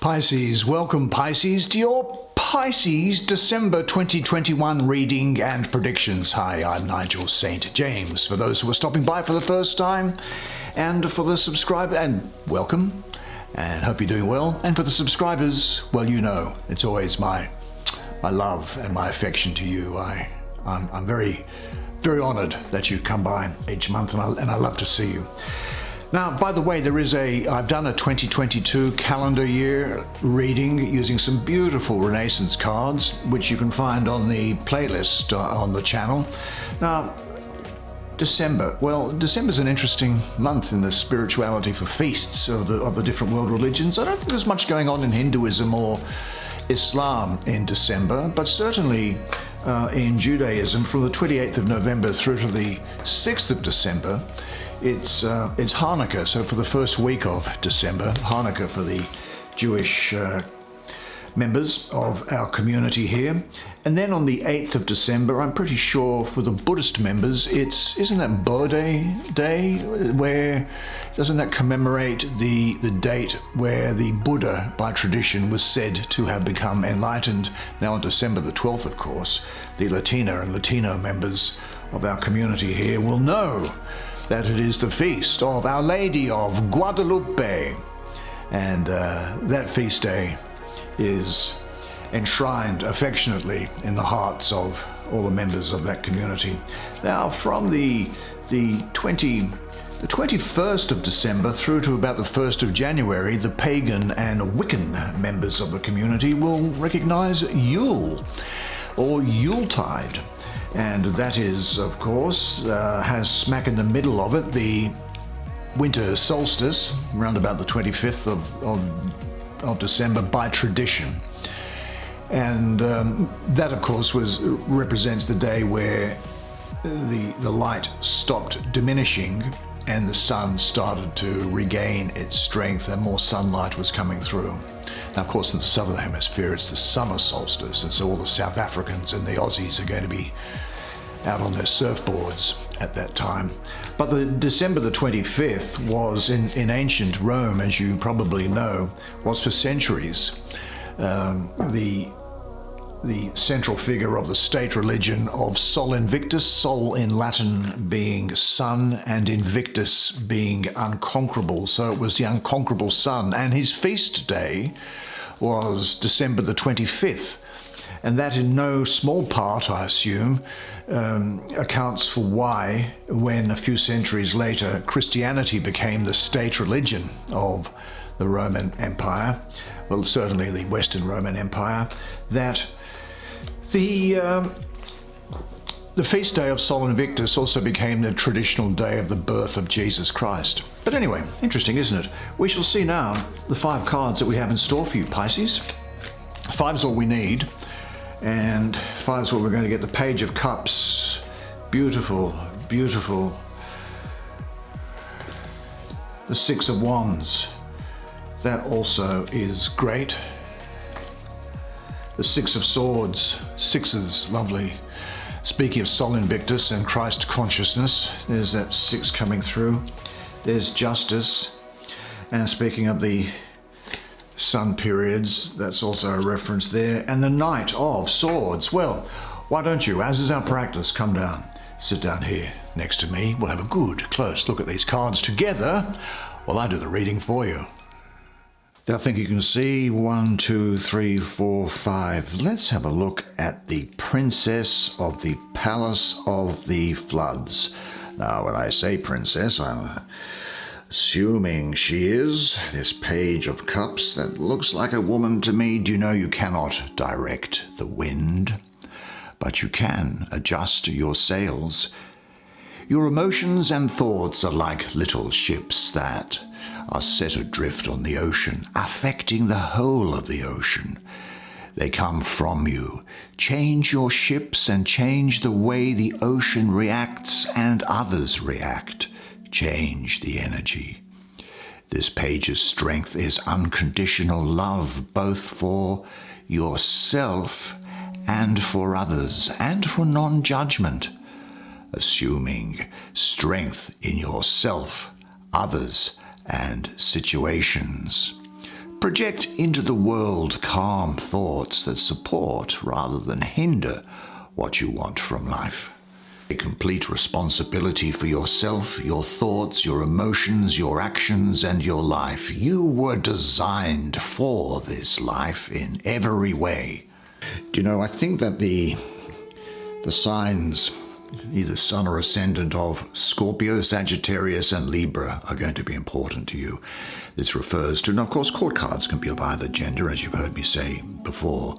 Pisces, welcome Pisces to your Pisces December 2021 reading and predictions. Hi, I'm Nigel Saint James. For those who are stopping by for the first time, and for the subscriber, and welcome, and hope you're doing well. And for the subscribers, well, you know, it's always my love and my affection to you. I'm very, very honored that you come by each month, and I love to see you. Now, by the way, I've done a 2022 calendar year reading using some beautiful Renaissance cards, which you can find on the playlist on the channel. Now, December's an interesting month in the spirituality for feasts of the different world religions. I don't think there's much going on in Hinduism or Islam in December, but certainly in Judaism from the 28th of November through to the 6th of December, it's Hanukkah. So for the first week of December, Hanukkah for the Jewish members of our community here. And then on the 8th of December, I'm pretty sure for the Buddhist members, isn't that Bodhi Day, where doesn't that commemorate the date where the Buddha, by tradition, was said to have become enlightened? Now on December the 12th, of course, the Latina and Latino members of our community here will know that it is the feast of Our Lady of Guadalupe. And that feast day is enshrined affectionately in the hearts of all the members of that community. Now, from the 21st of December through to about the 1st of January, the pagan and Wiccan members of the community will recognize Yule or Yuletide. And that is, of course, has smack in the middle of it the winter solstice, around about the 25th of December by tradition. And that, of course, represents the day where the light stopped diminishing and the sun started to regain its strength and more sunlight was coming through. Now, of course, in the southern hemisphere, it's the summer solstice, and so all the South Africans and the Aussies are going to be out on their surfboards at that time. But the December the 25th was in ancient Rome, as you probably know, was for centuries the central figure of the state religion of Sol Invictus, Sol in Latin being sun and Invictus being unconquerable. So it was the unconquerable sun, and his feast day was December the 25th. And that in no small part, I assume, accounts for why, when a few centuries later Christianity became the state religion of the Roman Empire, well, certainly the Western Roman Empire, that the feast day of Sol Invictus also became the traditional day of the birth of Jesus Christ. But anyway, interesting, isn't it? We shall see now the 5 cards that we have in store for you, Pisces. 5's all we need. And 5's what we're going to get. The Page of Cups, beautiful, beautiful. The 6 of Wands, that also is great. The 6 of Swords, 6s, lovely. Speaking of Sol Invictus and Christ consciousness, there's that 6 coming through. There's Justice. And speaking of the sun periods, that's also a reference there. And the Knight of Swords. Well, why don't you, as is our practice, come down, sit down here next to me. We'll have a good close look at these cards together while I do the reading for you. I think you can see 1, 2, 3, 4, 5. Let's have a look at the Princess of the Palace of the Floods. Now, when I say princess, I'm assuming she is this Page of Cups that looks like a woman to me. Do you know you cannot direct the wind, but you can adjust your sails? Your emotions and thoughts are like little ships that are set adrift on the ocean, affecting the whole of the ocean. They come from you. Change your ships and change the way the ocean reacts and others react. Change the energy. This page's strength is unconditional love, both for yourself and for others, and for non-judgment. Assuming strength in yourself, others, and situations. Project into the world calm thoughts that support rather than hinder what you want from life. Take complete responsibility for yourself, your thoughts, your emotions, your actions, and your life. You were designed for this life in every way. Do you know, I think that the signs, either sun or ascendant of Scorpio, Sagittarius, and Libra are going to be important to you. This refers to, and of course, court cards can be of either gender, as you've heard me say before.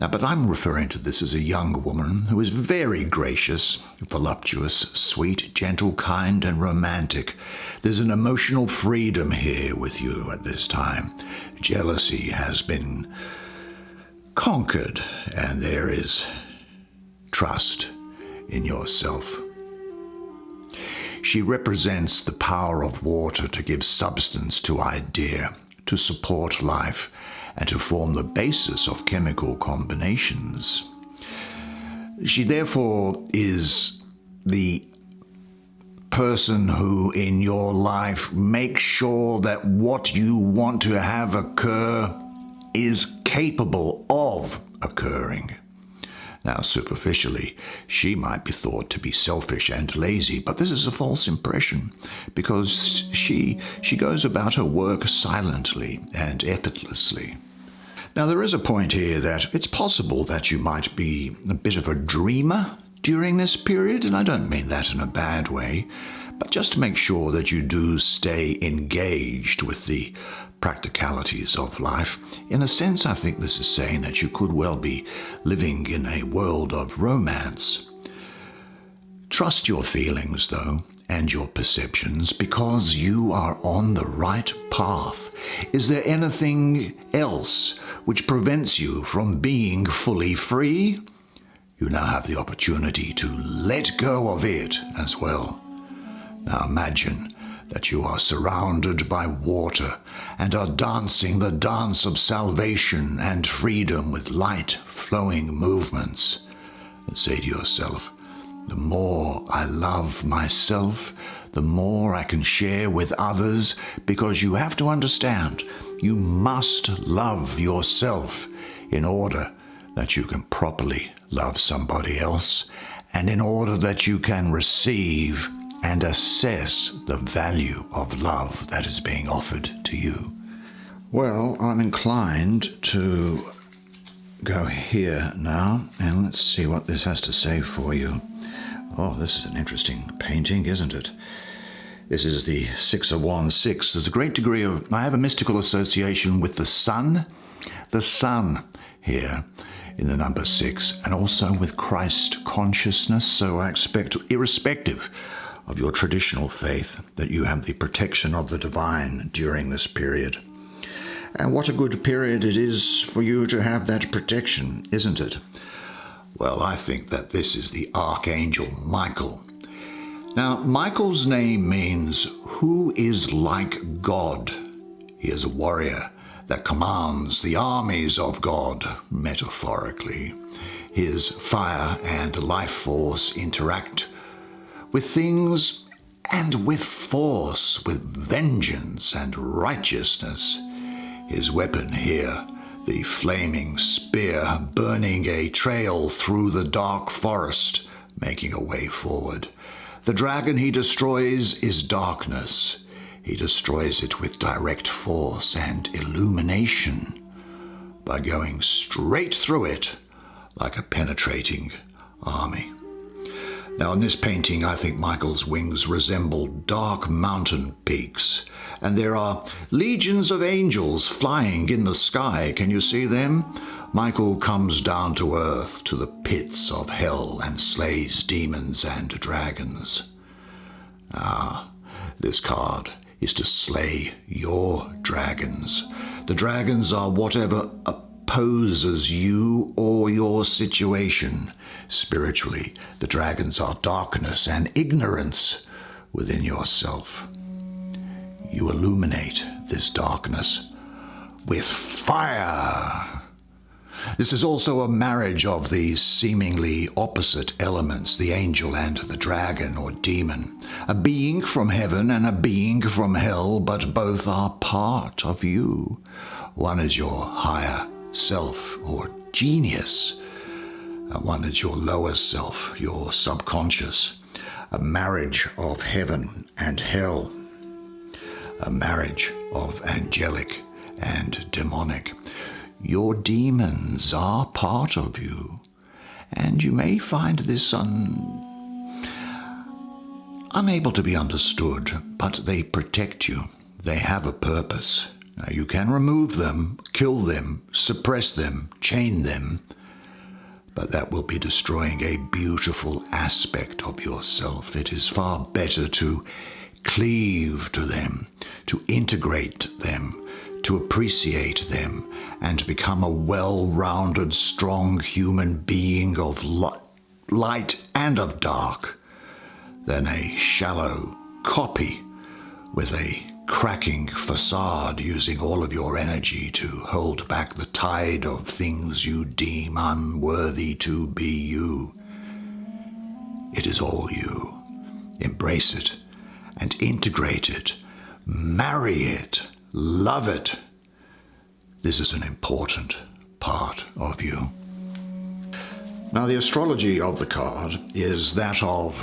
Now, but I'm referring to this as a young woman who is very gracious, voluptuous, sweet, gentle, kind, and romantic. There's an emotional freedom here with you at this time. Jealousy has been conquered, and there is trust in yourself. She represents the power of water to give substance to idea, to support life, and to form the basis of chemical combinations. She therefore is the person who in your life makes sure that what you want to have occur is capable of occurring. Now, superficially, she might be thought to be selfish and lazy, but this is a false impression because she goes about her work silently and effortlessly. Now, there is a point here that it's possible that you might be a bit of a dreamer during this period, and I don't mean that in a bad way, but just to make sure that you do stay engaged with the practicalities of life. In a sense, I think this is saying that you could well be living in a world of romance. Trust your feelings, though, and your perceptions, because you are on the right path. Is there anything else which prevents you from being fully free? You now have the opportunity to let go of it as well. Now imagine that you are surrounded by water and are dancing the dance of salvation and freedom with light flowing movements. And say to yourself, the more I love myself, the more I can share with others, because you have to understand, you must love yourself in order that you can properly love somebody else, and in order that you can receive and assess the value of love that is being offered to you. Well, I'm inclined to go here now, and let's see what this has to say for you. Oh, this is an interesting painting, isn't it? This is the 6 of Wands 6. There's a great degree of, I have a mystical association with the sun here in the number 6, and also with Christ consciousness. So I expect, irrespective of your traditional faith, that you have the protection of the divine during this period. And what a good period it is for you to have that protection, isn't it? Well, I think that this is the Archangel Michael. Now, Michael's name means who is like God. He is a warrior that commands the armies of God, metaphorically. His fire and life force interact with things and with force, with vengeance and righteousness. His weapon here, the flaming spear, burning a trail through the dark forest, making a way forward. The dragon he destroys is darkness. He destroys it with direct force and illumination by going straight through it like a penetrating army. Now, in this painting, I think Michael's wings resemble dark mountain peaks, and there are legions of angels flying in the sky. Can you see them? Michael comes down to earth, to the pits of hell, and slays demons and dragons. This card is to slay your dragons. The dragons are whatever opposes you or your situation. Spiritually, the dragons are darkness and ignorance within yourself. You illuminate this darkness with fire. This is also a marriage of these seemingly opposite elements, the angel and the dragon or demon, a being from heaven and a being from hell, but both are part of you. One is your higher self or genius. One is your lower self, your subconscious. A marriage of heaven and hell. A marriage of angelic and demonic. Your demons are part of you, and you may find this unable to be understood, but they protect you. They have a purpose. Now, you can remove them, kill them, suppress them, chain them, but that will be destroying a beautiful aspect of yourself. It is far better to cleave to them, to integrate them, to appreciate them, and to become a well-rounded, strong human being of light and of dark, than a shallow copy with a cracking facade using all of your energy to hold back the tide of things you deem unworthy to be you. It is all you. Embrace it and integrate it. Marry it. Love it. This is an important part of you. Now, the astrology of the card is that of,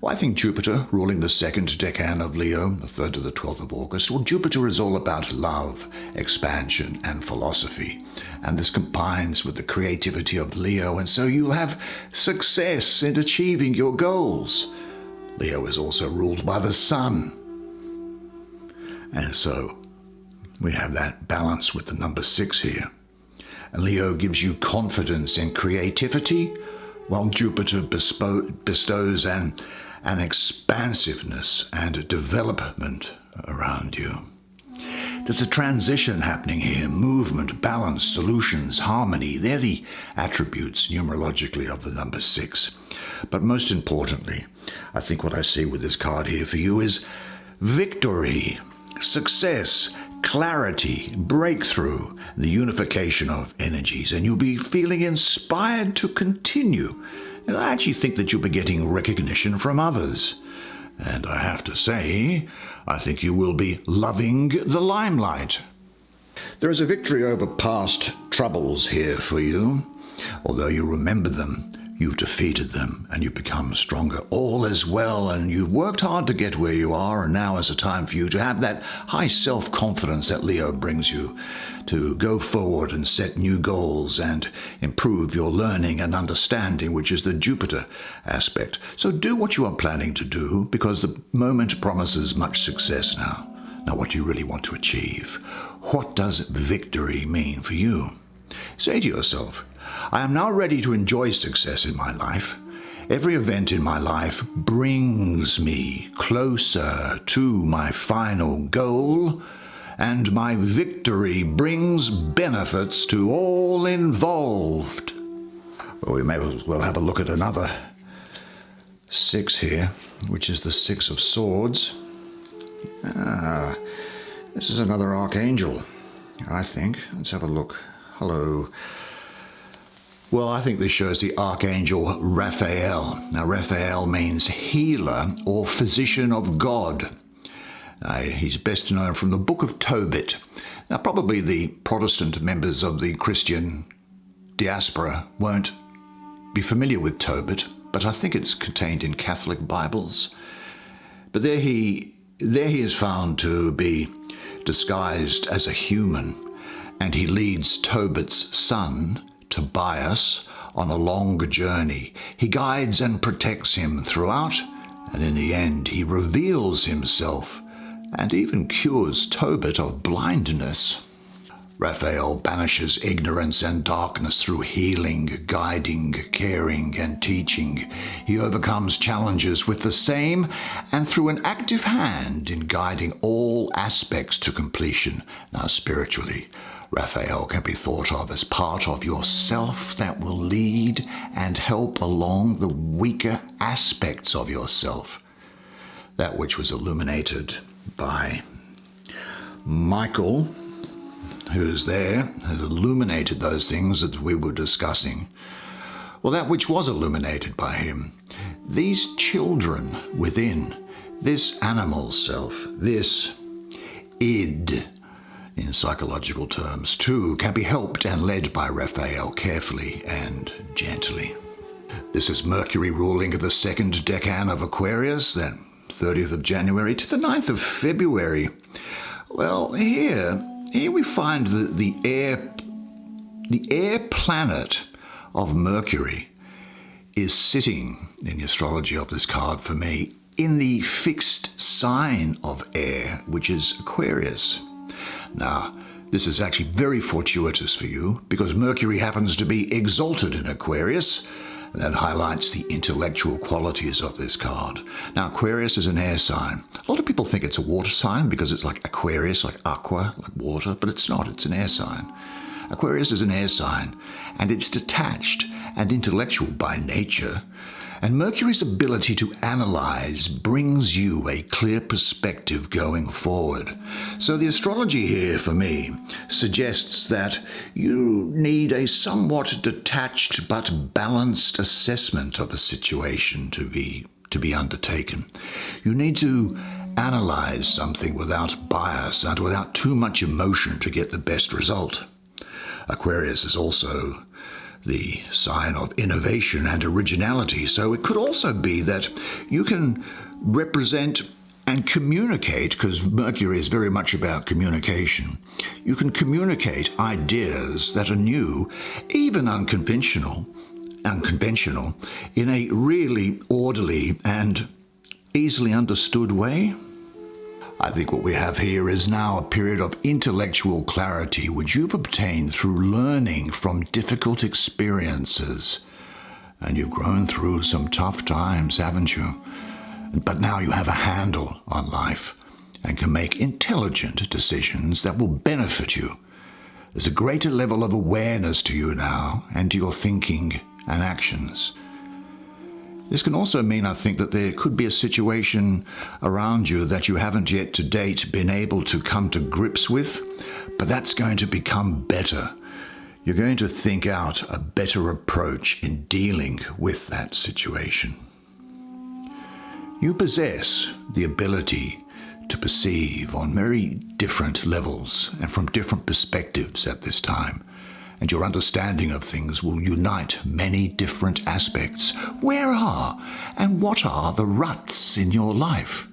well, I think Jupiter, ruling the second decan of Leo, the 3rd to the 12th of August. Well, Jupiter is all about love, expansion, and philosophy. And this combines with the creativity of Leo, and so you'll have success in achieving your goals. Leo is also ruled by the Sun. And so we have that balance with the number 6 here. And Leo gives you confidence and creativity, while Jupiter bestows an expansiveness and a development around you. There's a transition happening here. Movement, balance, solutions, harmony. They're the attributes numerologically of the number 6. But most importantly, I think what I see with this card here for you is victory, success, clarity, breakthrough, the unification of energies, and you'll be feeling inspired to continue. And I actually think that you'll be getting recognition from others. And I have to say, I think you will be loving the limelight. There is a victory over past troubles here for you. Although you remember them, you've defeated them and you become stronger. All is well, and you've worked hard to get where you are, and now is a time for you to have that high self-confidence that Leo brings you, to go forward and set new goals and improve your learning and understanding, which is the Jupiter aspect. So do what you are planning to do, because the moment promises much success now. Now, what do you really want to achieve? What does victory mean for you? Say to yourself, I am now ready to enjoy success in my life. Every event in my life brings me closer to my final goal, and my victory brings benefits to all involved. Well, we may as well have a look at another 6 here, which is the 6 of Swords. This is another Archangel, I think. Let's have a look. Hello. Well, I think this shows the Archangel Raphael. Now, Raphael means healer or physician of God. He's best known from the Book of Tobit. Now, probably the Protestant members of the Christian diaspora won't be familiar with Tobit, but I think it's contained in Catholic Bibles. But there he is found to be disguised as a human, and he leads Tobit's son, Tobias, on a longer journey. He guides and protects him throughout, and in the end he reveals himself and even cures Tobit of blindness. Raphael banishes ignorance and darkness through healing, guiding, caring, and teaching. He overcomes challenges with the same and through an active hand in guiding all aspects to completion. Now, spiritually, Raphael can be thought of as part of yourself that will lead and help along the weaker aspects of yourself. That which was illuminated by Michael, who's there, has illuminated those things that we were discussing. Well, that which was illuminated by him, these children within, this animal self, this id, in psychological terms too, can be helped and led by Raphael carefully and gently. This is Mercury ruling the second decan of Aquarius, that 30th of January to the 9th of February. Well, here we find that the air planet of Mercury is sitting, in the astrology of this card for me, in the fixed sign of air, which is Aquarius. Now, this is actually very fortuitous for you because Mercury happens to be exalted in Aquarius. That highlights the intellectual qualities of this card. Now, Aquarius is an air sign. A lot of people think it's a water sign because it's like Aquarius, like aqua, like water, but it's not. It's an air sign. Aquarius is an air sign, and it's detached and intellectual by nature. And Mercury's ability to analyze brings you a clear perspective going forward. So the astrology here for me suggests that you need a somewhat detached but balanced assessment of a situation to be undertaken. You need to analyze something without bias and without too much emotion to get the best result. Aquarius is also the sign of innovation and originality. So it could also be that you can represent and communicate, because Mercury is very much about communication. You can communicate ideas that are new, even unconventional, in a really orderly and easily understood way. I think what we have here is now a period of intellectual clarity which you've obtained through learning from difficult experiences. And you've grown through some tough times, haven't you? But now you have a handle on life and can make intelligent decisions that will benefit you. There's a greater level of awareness to you now and to your thinking and actions. This can also mean, I think, that there could be a situation around you that you haven't yet to date been able to come to grips with, but that's going to become better. You're going to think out a better approach in dealing with that situation. You possess the ability to perceive on very different levels and from different perspectives at this time. And your understanding of things will unite many different aspects. Where are and what are the ruts in your life?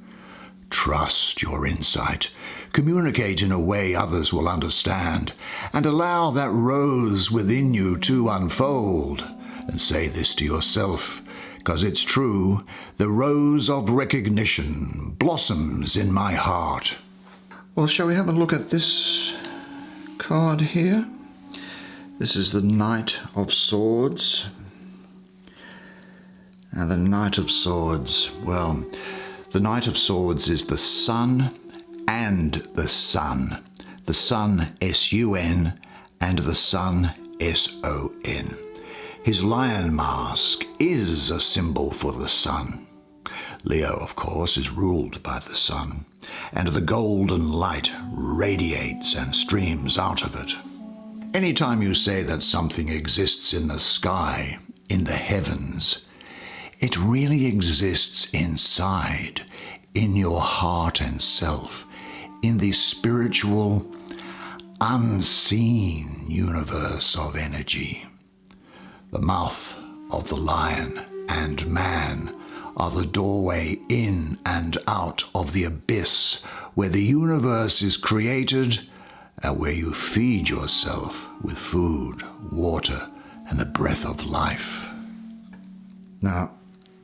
Trust your insight. Communicate in a way others will understand, and allow that rose within you to unfold. And say this to yourself, because it's true, the rose of recognition blossoms in my heart. Well, shall we have a look at this card here? This is the Knight of Swords. Now the Knight of Swords, well, the Knight of Swords is the Sun and the Sun. The Sun, S-U-N, and the Sun, S-O-N. His lion mask is a symbol for the sun. Leo, of course, is ruled by the sun, and the golden light radiates and streams out of it. Anytime you say that something exists in the sky, in the heavens, it really exists inside, in your heart and self, in the spiritual, unseen universe of energy. The mouth of the lion and man are the doorway in and out of the abyss where the universe is created and where you feed yourself with food, water, and the breath of life. Now,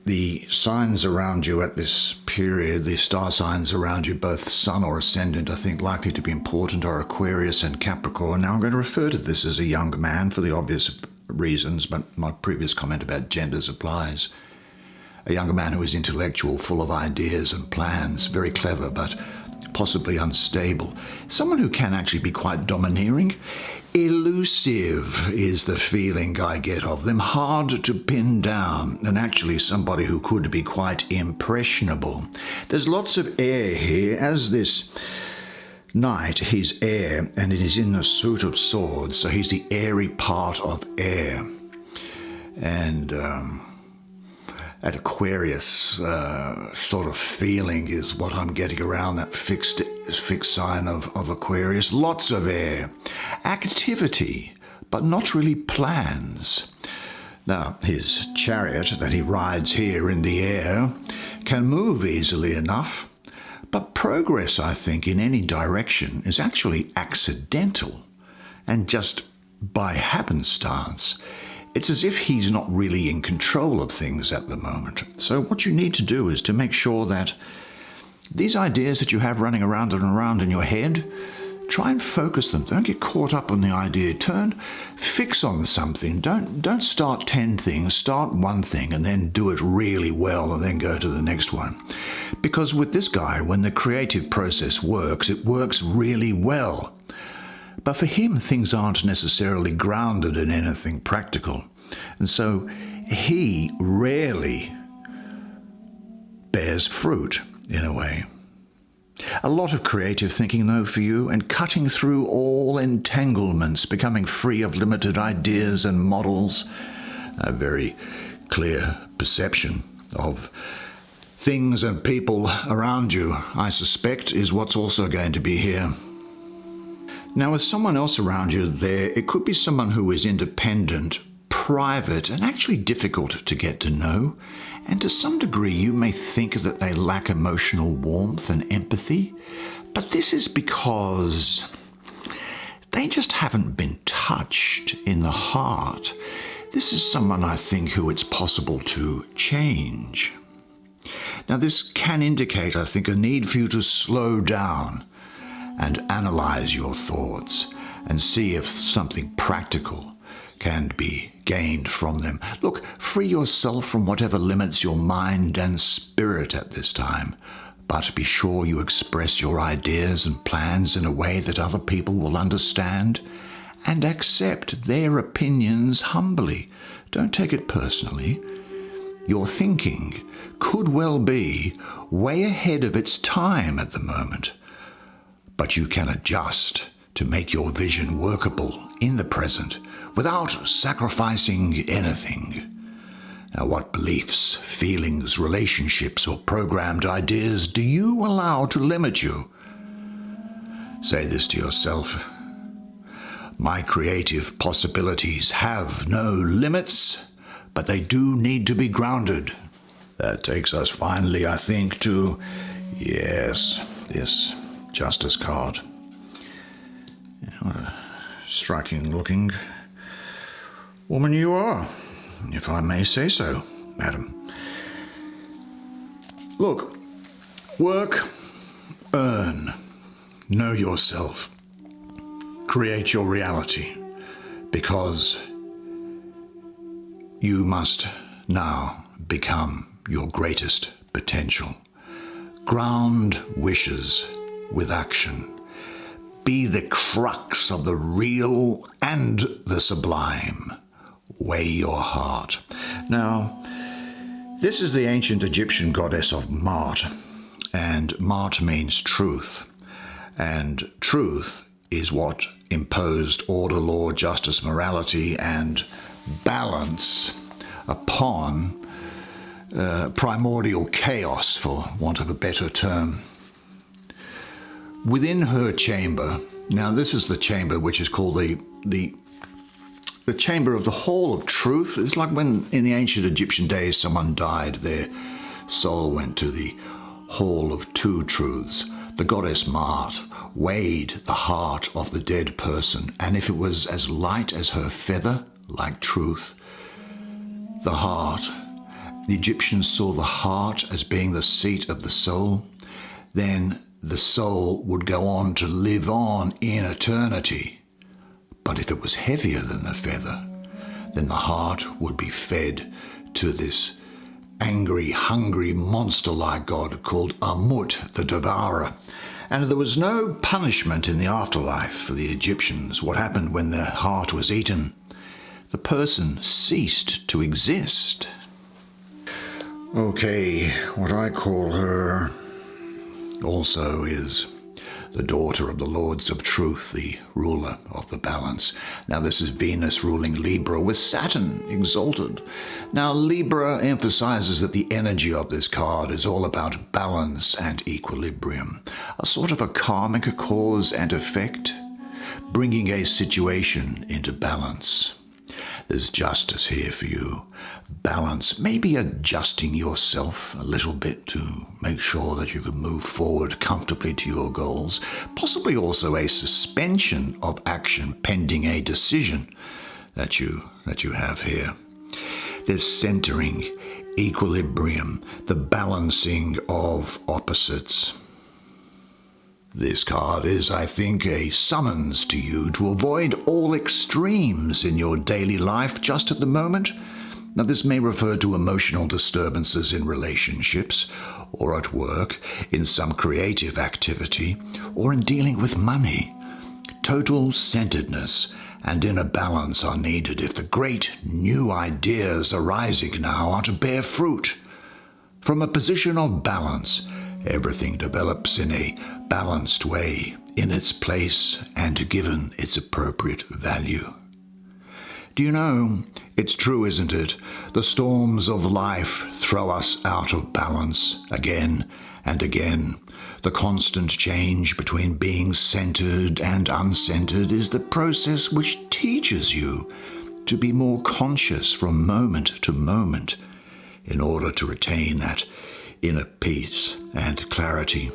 the signs around you at this period, the star signs around you, both sun or ascendant, I think likely to be important are Aquarius and Capricorn. Now, I'm going to refer to this as a young man for the obvious reasons, but my previous comment about genders applies. A younger man who is intellectual, full of ideas and plans, very clever, but possibly unstable. Someone who can actually be quite domineering. Elusive is the feeling I get of them, hard to pin down, and actually somebody who could be quite impressionable. There's lots of air here. As this knight, he's air, and he's in a suit of swords, so he's the airy part of air. And That Aquarius sort of feeling is what I'm getting around that fixed sign of Aquarius. Lots of air. Activity, but not really plans. Now, his chariot that he rides here in the air can move easily enough, but progress, I think, in any direction is actually accidental and just by happenstance. It's as if he's not really in control of things at the moment. So what you need to do is to make sure that these ideas that you have running around and around in your head, try and focus them. Don't get caught up on the idea. Fix on something. Don't start 10 things. Start one thing and then do it really well and then go to the next one. Because with this guy, when the creative process works, it works really well. But for him, things aren't necessarily grounded in anything practical. And so he rarely bears fruit, in a way. A lot of creative thinking, though, for you, and cutting through all entanglements, becoming free of limited ideas and models. A very clear perception of things and people around you, I suspect, is what's also going to be here. Now, with someone else around you there, it could be someone who is independent, private, and actually difficult to get to know. And to some degree, you may think that they lack emotional warmth and empathy, but this is because they just haven't been touched in the heart. This is someone, I think, who it's possible to change. Now, this can indicate, I think, a need for you to slow down and analyze your thoughts and see if something practical can be gained from them. Look, free yourself from whatever limits your mind and spirit at this time, but be sure you express your ideas and plans in a way that other people will understand and accept their opinions humbly. Don't take it personally. Your thinking could well be way ahead of its time at the moment, but you can adjust to make your vision workable in the present without sacrificing anything. Now, what beliefs, feelings, relationships, or programmed ideas do you allow to limit you? Say this to yourself: my creative possibilities have no limits, but they do need to be grounded. That takes us finally, I think, to, yes, this Justice card. What a striking looking woman you are, if I may say so, madam. Look, work, earn, know yourself, create your reality, because you must now become your greatest potential. Ground wishes with action. Be the crux of the real and the sublime. Weigh your heart. Now, this is the ancient Egyptian goddess of Ma'at, and Ma'at means truth. And truth is what imposed order, law, justice, morality, and balance upon primordial chaos, for want of a better term. Within her chamber, now this is the chamber which is called the chamber of the Hall of Truth. It's like when in the ancient Egyptian days someone died, their soul went to the Hall of Two Truths. The goddess Ma'at weighed the heart of the dead person, and if it was as light as her feather, like truth, the heart, the Egyptians saw the heart as being the seat of the soul, then the soul would go on to live on in eternity. But if it was heavier than the feather, then the heart would be fed to this angry, hungry, monster-like god called Amut, the devourer. And there was no punishment in the afterlife for the Egyptians. What happened when their heart was eaten? The person ceased to exist. Okay, what I call her also is the daughter of the Lords of Truth, the ruler of the balance. Now this is Venus ruling Libra with Saturn exalted. Now Libra emphasizes that the energy of this card is all about balance and equilibrium, a sort of a karmic cause and effect, bringing a situation into balance. There's justice here for you. Balance, maybe adjusting yourself a little bit to make sure that you can move forward comfortably to your goals. Possibly also a suspension of action pending a decision that you have here. There's centering, equilibrium, the balancing of opposites. This card is, I think, a summons to you to avoid all extremes in your daily life just at the moment. Now, this may refer to emotional disturbances in relationships, or at work, in some creative activity, or in dealing with money. Total centeredness and inner balance are needed if the great new ideas arising now are to bear fruit. From a position of balance, everything develops in a balanced way, in its place, and given its appropriate value. Do you know, it's true, isn't it? The storms of life throw us out of balance again and again. The constant change between being centered and uncentered is the process which teaches you to be more conscious from moment to moment in order to retain that inner peace and clarity.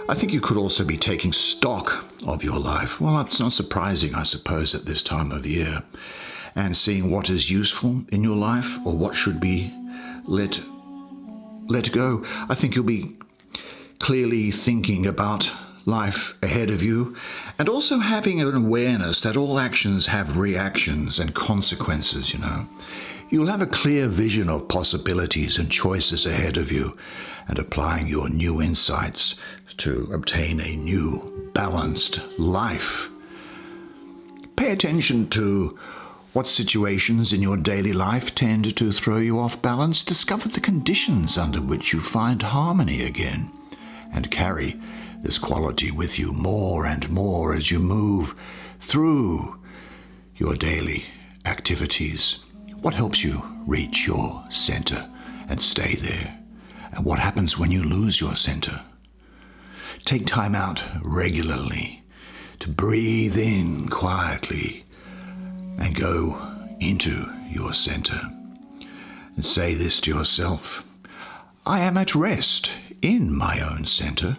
I think you could also be taking stock of your life. Well, it's not surprising, I suppose, at this time of year, and seeing what is useful in your life or what should be let go. I think you'll be clearly thinking about life ahead of you, and also having an awareness that all actions have reactions and consequences, You'll have a clear vision of possibilities and choices ahead of you, and applying your new insights to obtain a new, balanced life. Pay attention to what situations in your daily life tend to throw you off balance. Discover the conditions under which you find harmony again, and carry this quality with you more and more as you move through your daily activities. What helps you reach your center and stay there? And what happens when you lose your center? Take time out regularly to breathe in quietly and go into your center. And say this to yourself: I am at rest in my own center.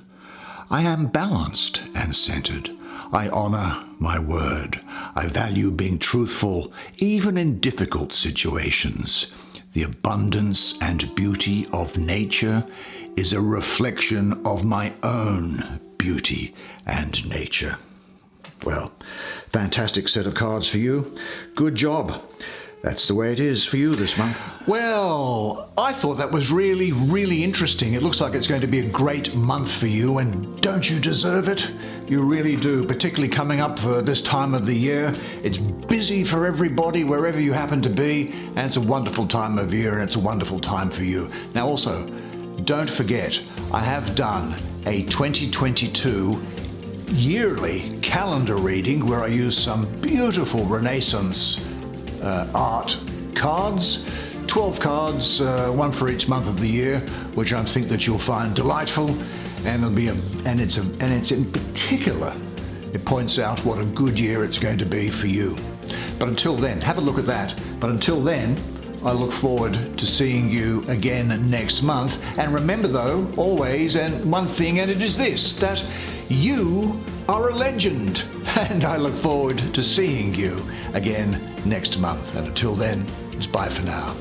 I am balanced and centered. I honor my word. I value being truthful, even in difficult situations. The abundance and beauty of nature is a reflection of my own beauty and nature. Well, fantastic set of cards for you. Good job. That's the way it is for you this month. Well, I thought that was really, really interesting. It looks like it's going to be a great month for you, and don't you deserve it? You really do, particularly coming up for this time of the year. It's busy for everybody, wherever you happen to be, and it's a wonderful time of year, and it's a wonderful time for you. Now also, don't forget, I have done a 2022 yearly calendar reading where I use some beautiful Renaissance art cards, 12 cards, one for each month of the year, which I think that you'll find delightful, and it's in particular, it points out what a good year it's going to be for you. But until then, have a look at that. But until then, I look forward to seeing you again next month. And remember though, always, and one thing, and it is this, that you are a legend. And I look forward to seeing you again next month. And until then, it's bye for now.